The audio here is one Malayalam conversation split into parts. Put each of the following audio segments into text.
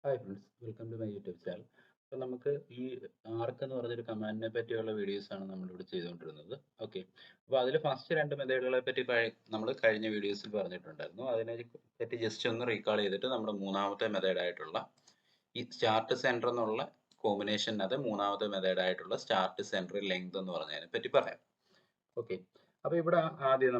Hi friends, welcome to my YouTube channel. അപ്പോൾ നമുക്ക് ഈ ആർക്ക് എന്ന് പറഞ്ഞൊരു കമാൻഡിനെ പറ്റിയുള്ള വീഡിയോസാണ് നമ്മളിവിടെ ചെയ്തുകൊണ്ടിരുന്നത്. ഓക്കെ, അപ്പോൾ അതിൽ ഫസ്റ്റ് രണ്ട് മെത്തേഡുകളെ പറ്റി നമ്മൾ കഴിഞ്ഞ വീഡിയോസിൽ പറഞ്ഞിട്ടുണ്ടായിരുന്നു. അതിനെ പറ്റി ജസ്റ്റ് ഒന്ന് റീകാൾ ചെയ്തിട്ട് നമ്മുടെ മൂന്നാമത്തെ മെത്തേഡായിട്ടുള്ള ഈ സ്റ്റാർട്ട് സെൻറ്റർ എന്നുള്ള കോമ്പിനേഷനകത്ത് മൂന്നാമത്തെ മെത്തേഡായിട്ടുള്ള സ്റ്റാർട്ട് സെൻറ്റർ ലെങ്ത് എന്ന് പറഞ്ഞതിനെ പറ്റി പറയാം. ഓക്കെ, അപ്പോൾ ഇവിടെ ആദ്യം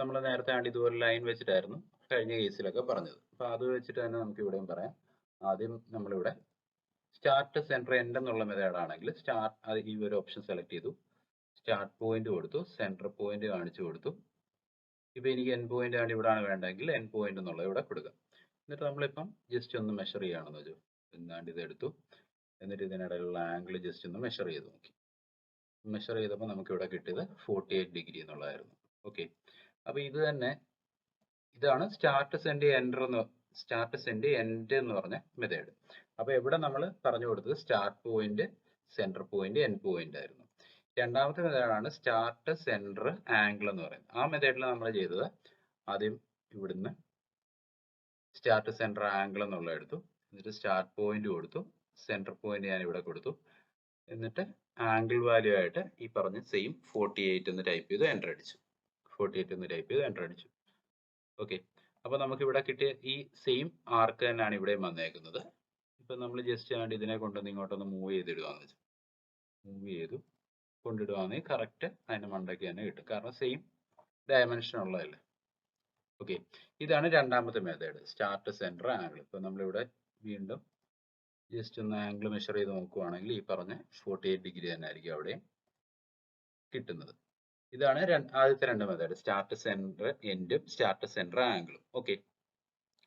നമ്മൾ നേരത്തെ ആണ്ട് ഇതുപോലെ ലൈൻ വെച്ചിട്ടായിരുന്നു കഴിഞ്ഞ കേസിലൊക്കെ പറഞ്ഞത്. അപ്പോൾ അത് വെച്ചിട്ട് തന്നെ നമുക്ക് ഇവിടെയും പറയാം. ആദ്യം നമ്മളിവിടെ സ്റ്റാർട്ട് സെൻറ്റർ എൻഡ് എന്നുള്ള മെത്തേഡ് ആണെങ്കിൽ ഈ ഒരു ഓപ്ഷൻ സെലക്ട് ചെയ്തു, സ്റ്റാർട്ട് പോയിന്റ് കൊടുത്തു, സെൻറ്റർ പോയിന്റ് കാണിച്ചു കൊടുത്തു. ഇപ്പോൾ എനിക്ക് എൻ പോയിന്റ് ആണ് ഇവിടെയാണ് വേണ്ടതെങ്കിൽ എൻ പോയിന്റ് എന്നുള്ളത് ഇവിടെ കൊടുക്കുക. എന്നിട്ട് നമ്മളിപ്പം ജസ്റ്റ് ഒന്ന് മെഷർ ചെയ്യുകയാണെന്ന് വെച്ചു, എന്നാണ്ട് ഇത് എടുത്തു, എന്നിട്ട് ഇതിനിടയിലുള്ള ആംഗിൾ ജസ്റ്റ് ഒന്ന് മെഷർ ചെയ്ത് നോക്കി. മെഷർ ചെയ്തപ്പോൾ നമുക്ക് ഇവിടെ കിട്ടിയത് 48 ഡിഗ്രി എന്നുള്ളതായിരുന്നു. ഓക്കെ, അപ്പോൾ ഇത് തന്നെ ഇതാണ് സ്റ്റാർട്ട് സെൻഡ് എൻഡ് എന്ന് പറഞ്ഞ മെത്തേഡ്. അപ്പോൾ ഇവിടെ നമ്മൾ പറഞ്ഞു കൊടുത്തത് start point, centre point, end point ആയിരുന്നു. രണ്ടാമത്തെ മെത്തേഡാണ് സ്റ്റാർട്ട് സെന്റർ ആംഗിൾ എന്ന് പറയുന്നത്. ആ മെത്തേഡിൽ നമ്മൾ ചെയ്തത് ആദ്യം ഇവിടുന്ന് സ്റ്റാർട്ട് സെന്റർ ആംഗിൾ എന്നുള്ളത് എടുത്തു, എന്നിട്ട് സ്റ്റാർട്ട് പോയിന്റ് കൊടുത്തു, സെന്റർ പോയിന്റ് ഞാൻ ഇവിടെ കൊടുത്തു, എന്നിട്ട് ആംഗിൾ വാല്യൂ ആയിട്ട് ഈ പറഞ്ഞ സെയിം 48 എന്ന് ടൈപ്പ് ചെയ്ത് എൻ്റർ അടിച്ചു. 48 എന്ന് ടൈപ്പ് ചെയ്ത് എൻ്റർ അടിച്ചു. ഓക്കെ, അപ്പോൾ നമുക്ക് ഇവിടെ കിട്ടിയ ഈ സെയിം ആർക്ക് തന്നെയാണ് ഇവിടെയും വന്നേക്കുന്നത്. ഇപ്പം നമ്മൾ ജസ്റ്റ് ആണ്ട് ഇതിനെ കൊണ്ടുവന്ന് ഇങ്ങോട്ടൊന്ന് മൂവ് ചെയ്തിടുകയെന്ന് വെച്ചു, മൂവ് ചെയ്തു കൊണ്ടിടുകയാണെങ്കിൽ കറക്റ്റ് അതിൻ്റെ മണ്ടയ്ക്ക് തന്നെ കിട്ടും, കാരണം സെയിം ഡയമെൻഷൻ ഉള്ളതല്ലേ. ഓക്കെ, ഇതാണ് രണ്ടാമത്തെ മെത്തേഡ്, സ്റ്റാർട്ട് സെൻറ്റർ ആംഗിൾ. ഇപ്പം നമ്മളിവിടെ വീണ്ടും ജസ്റ്റ് ഒന്ന് ആംഗിൾ മെഷർ ചെയ്ത് നോക്കുവാണെങ്കിൽ ഈ പറഞ്ഞ 48 ഡിഗ്രി തന്നെ ആയിരിക്കും അവിടെ കിട്ടുന്നത്. ഇതാണ് ആദ്യത്തെ രണ്ട് മെത്തേഡ്, സ്റ്റാർട്ട് സെൻറ്റർ എൻഡും സ്റ്റാർട്ട് സെൻറ്റർ ആംഗിളും. ഓക്കെ,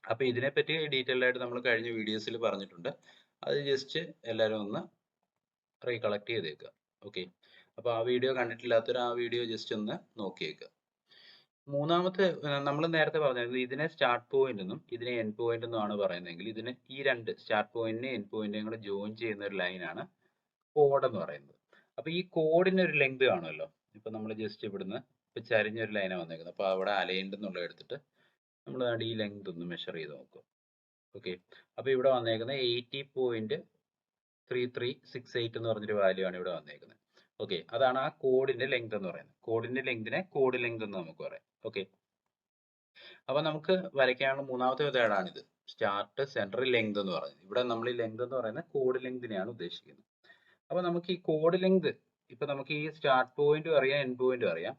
അപ്പോൾ ഇതിനെപ്പറ്റി ഡീറ്റെയിൽ ആയിട്ട് നമ്മൾ കഴിഞ്ഞ വീഡിയോസിൽ പറഞ്ഞിട്ടുണ്ട്. അത് ജസ്റ്റ് എല്ലാവരും ഒന്ന് റീകളക്ട് ചെയ്തേക്കുക. ഓക്കെ, അപ്പോൾ ആ വീഡിയോ കണ്ടിട്ടില്ലാത്തവർ ആ വീഡിയോ ജസ്റ്റ് ഒന്ന് നോക്കിയേക്കുക. മൂന്നാമത്തെ നമ്മൾ നേരത്തെ പറഞ്ഞിരുന്നത് ഇതിനെ സ്റ്റാർട്ട് പോയിന്റ് എന്നും ഇതിനെ എൻഡ് പോയിന്റ് എന്നുമാണ് പറയുന്നതെങ്കിൽ ഇതിന് ഈ രണ്ട് സ്റ്റാർട്ട് പോയിന്റിനെ എൻഡ് പോയിന്റിനെയും കൂടെ ജോയിൻ ചെയ്യുന്ന ഒരു ലൈനാണ് കോഡ് എന്ന് പറയുന്നത്. അപ്പോൾ ഈ കോഡിന് ഒരു ലെങ്ത് കാണുമല്ലോ. ഇപ്പൊ നമ്മൾ ജസ്റ്റ് ഇവിടുന്ന് ഇപ്പൊ ചരിഞ്ഞൊരു ലൈനാണ് വന്നേക്കുന്നത്. അപ്പോൾ അവിടെ അലൈൻഡ് എന്നുള്ള എടുത്തിട്ട് നമ്മൾ ഈ ലെങ്ത് ഒന്ന് മെഷർ ചെയ്ത് നോക്കും. ഓക്കെ, അപ്പോൾ ഇവിടെ വന്നേക്കുന്നത് 80.3368 എന്ന് പറഞ്ഞൊരു വാല്യൂ ആണ് ഇവിടെ വന്നേക്കുന്നത്. ഓക്കെ, അതാണ് ആ കോഡിന്റെ ലെങ്ത് എന്ന് പറയുന്നത്. കോഡിന്റെ ലെങ്തിനെ കോഡ് ലെങ്ത് എന്ന് നമുക്ക് പറയാം. ഓക്കെ, അപ്പൊ നമുക്ക് വരയ്ക്കാനുള്ള മൂന്നാമത്തെ മെത്തേഡാണിത്, സ്റ്റാർട്ട് സെൻറ്റർ ലെങ്ത് എന്ന് പറയുന്നത്. ഇവിടെ നമ്മൾ ഈ ലെങ്ത് എന്ന് പറയുന്നത് കോഡ് ലെങ്തിനെയാണ് ഉദ്ദേശിക്കുന്നത്. അപ്പൊ നമുക്ക് ഈ കോഡ് ലെങ്ത്, ഇപ്പൊ നമുക്ക് ഈ സ്റ്റാർട്ട് പോയിന്റും അറിയാം, എൻഡ് പോയിന്റും അറിയാം,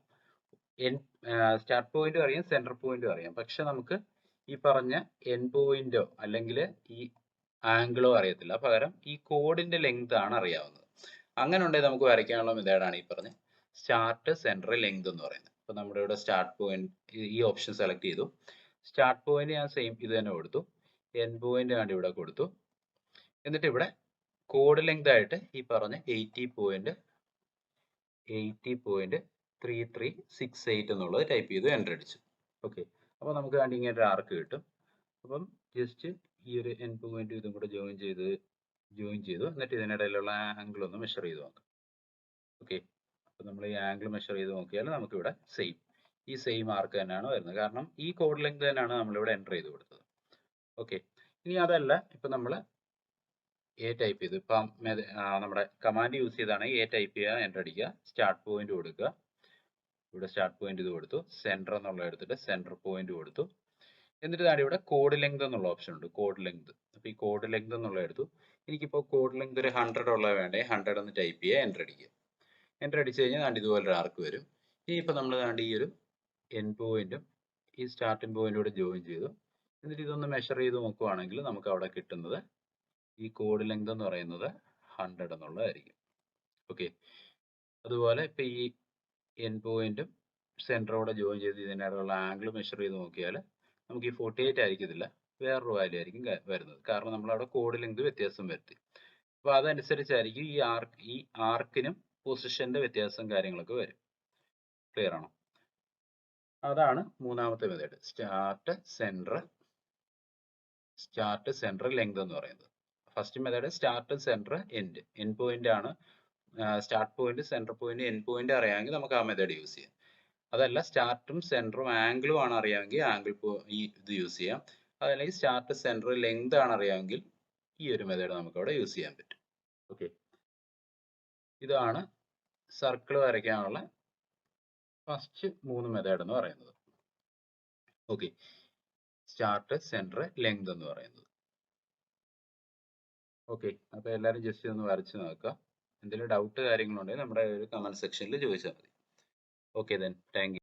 സ്റ്റാർട്ട് പോയിന്റും അറിയാം, സെന്റർ പോയിന്റും അറിയാം. പക്ഷെ നമുക്ക് ഈ പറഞ്ഞ എൻഡ് പോയിന്റോ അല്ലെങ്കിൽ ഈ ആംഗിളോ അറിയത്തില്ല. പകരം ഈ കോഡിന്റെ ലെങ്ത് ആണ് അറിയാവുന്നത്. അങ്ങനെ ഉണ്ടെങ്കിൽ നമുക്ക് വരയ്ക്കാനുള്ള മെത്തേഡാണ് ഈ പറഞ്ഞ സ്റ്റാർട്ട് സെൻറ്റർ ലെങ്ത് എന്ന് പറയുന്നത്. അപ്പൊ നമ്മുടെ ഇവിടെ സ്റ്റാർട്ട് പോയിന്റ് ഈ ഓപ്ഷൻ സെലക്ട് ചെയ്തു, സ്റ്റാർട്ട് പോയിന്റ് ഞാൻ സെയിം ഇത് തന്നെ കൊടുത്തു, എൻഡ് പോയിന്റ് ആണ് ഇവിടെ കൊടുത്തു, എന്നിട്ട് ഇവിടെ കോഡ് ലെങ്ത് ആയിട്ട് ഈ പറഞ്ഞ 80.3368 എന്നുള്ളത് ടൈപ്പ് ചെയ്തു എൻ്റർ അടിച്ചു. ഓക്കെ, അപ്പോൾ നമുക്ക് വേണ്ടി ഇങ്ങനെ ഒരു ആർക്ക് കിട്ടും. അപ്പം ജസ്റ്റ് ഈ ഒരു എൻഡ് പോയിന്റ് ഇതും കൂടെ ജോയിൻ ചെയ്തു, എന്നിട്ട് ഇതിനിടയിലുള്ള ആംഗിൾ ഒന്ന് മെഷർ ചെയ്ത് നോക്കാം. ഓക്കെ, അപ്പോൾ നമ്മൾ ഈ ആംഗിൾ മെഷർ ചെയ്ത് നോക്കിയാൽ നമുക്കിവിടെ ഈ സെയിം ആർക്ക് തന്നെയാണ് വരുന്നത്, കാരണം ഈ കോഡ് ലെങ്ത് തന്നെയാണ് നമ്മളിവിടെ എൻ്റർ ചെയ്ത് കൊടുത്തത്. ഓക്കെ, ഇനി അതല്ല, ഇപ്പം നമ്മൾ എ ടൈപ്പ് ചെയ്തു, ഇപ്പം നമ്മുടെ കമാൻഡ് യൂസ് ചെയ്താണ് എ ടൈപ്പ് ചെയ്യുക, എൻ്റർ അടിക്കുക, സ്റ്റാർട്ട് പോയിന്റ് കൊടുക്കുക, ഇവിടെ സ്റ്റാർട്ട് പോയിന്റ് ഇത് കൊടുത്തു, സെൻറ്റർ എന്നുള്ള എടുത്തിട്ട് സെൻറ്റർ പോയിന്റ് കൊടുത്തു, എന്നിട്ട് താഴെ ഇവിടെ കോഡ് ലെങ്ത് എന്നുള്ള ഓപ്ഷൻ ഉണ്ട്, കോഡ് ലെങ്ത്. അപ്പോൾ ഈ കോഡ് ലെങ്ത് എന്നുള്ള എടുത്തു, എനിക്കിപ്പോൾ കോഡ് ലെങ്ത് ഒരു 100 ഉള്ള വേണ്ടേ, 100 എന്ന് ടൈപ്പ് ചെയ്യുക, എൻ്റർ അടിക്കുക. എൻ്റർ അടിച്ചു കഴിഞ്ഞാൽ താണ്ടി ഇതുപോലെ ഒരു ആർക്ക് വരും. ഇനി ഇപ്പോൾ നമ്മൾ താണ്ടി ഈ ഒരു എൻഡ് പോയിന്റും ഈ സ്റ്റാർട്ടിംഗ് പോയിന്റും കൂടെ ജോയിൻ ചെയ്തു, എന്നിട്ട് ഇതൊന്ന് മെഷർ ചെയ്ത് നോക്കുവാണെങ്കിൽ നമുക്ക് അവിടെ കിട്ടുന്നത് ഈ കോഡ് ലെങ്ത് എന്ന് പറയുന്നത് 100 എന്നുള്ളതായിരിക്കും. ഓക്കെ, അതുപോലെ ഇപ്പം ഈ എൻഡ് പോയിന്റും സെൻറ്ററോടെ ജോയിൻ ചെയ്ത് ഇതിനുള്ള ആംഗിൾ മെഷർ ചെയ്ത് നോക്കിയാൽ നമുക്ക് ഈ 48 ആയിരിക്കത്തില്ല, വേറൊരു വാല്യൂ ആയിരിക്കും വരുന്നത്, കാരണം നമ്മൾ അവിടെ കോഡ് ലെങ്ത് വ്യത്യാസം വരുത്തി. അപ്പോൾ അതനുസരിച്ചായിരിക്കും ഈ ആർക്കിനും പൊസിഷന്റെ വ്യത്യാസം കാര്യങ്ങളൊക്കെ വരും. ക്ലിയർ ആണോ? അതാണ് മൂന്നാമത്തെ മെത്തേഡ്, സ്റ്റാർട്ട് സെൻറ്റർ ലെങ്ത് എന്ന് പറയുന്നത്. First method start centre end point ആണ്. Start point, centre point, end point അറിയാമെങ്കിൽ നമുക്ക് ആ മെത്തേഡ് യൂസ് ചെയ്യാം. അതല്ല സ്റ്റാർട്ടും സെൻറ്ററും ആംഗിളും ആണ് അറിയാമെങ്കിൽ ഇത് യൂസ് ചെയ്യാം. അതല്ലെങ്കിൽ സ്റ്റാർട്ട് സെന്റർ ലെങ്ത് ആണ് അറിയാമെങ്കിൽ ഈ ഒരു മെത്തേഡ് നമുക്ക് അവിടെ യൂസ് ചെയ്യാൻ പറ്റും. ഓക്കെ, ഇതാണ് സർക്കിൾ വരയ്ക്കാനുള്ള ഫസ്റ്റ് 3 മെത്തേഡ് എന്ന് പറയുന്നത്. ഓക്കെ, സ്റ്റാർട്ട് സെന്റർ ലെങ്ത് എന്ന് പറയുന്നത്. ഓക്കെ, അപ്പോൾ എല്ലാവരും ജസ്റ്റ് ഒന്ന് വരച്ച് നോക്കുക. എന്തെങ്കിലും ഡൗട്ട് കാര്യങ്ങളുണ്ടെങ്കിൽ നമ്മുടെ ഒരു കമന്റ് സെക്ഷനിൽ ചോദിച്ചാൽ മതി. Okay then, thank you.